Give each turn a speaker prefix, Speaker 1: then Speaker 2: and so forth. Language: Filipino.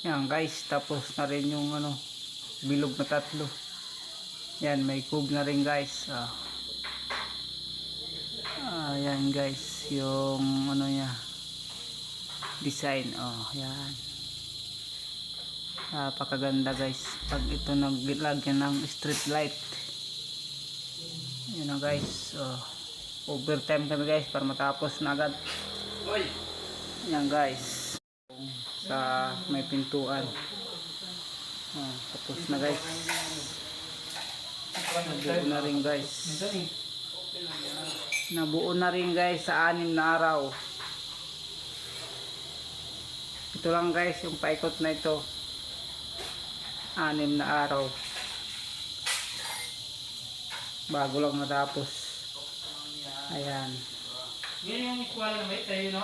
Speaker 1: Yan guys, tapos na rin yung ano, bilog na tatlo. Yan, may cube na rin guys. Yan guys, yung ano niya, design. Yan. Napakaganda guys. Pag ito naglagyan ng street light. Yan na guys. Overtime kami guys para matapos na agad. Yan guys. Sa may pintuan. Tapos na guys. Nabuo na rin guys. Nabuo na rin guys sa 6 na araw. Ito lang guys yung paikot na ito. 6 na araw. Bago lang matapos. Ayan.
Speaker 2: Yan yung equal na may tayo, no?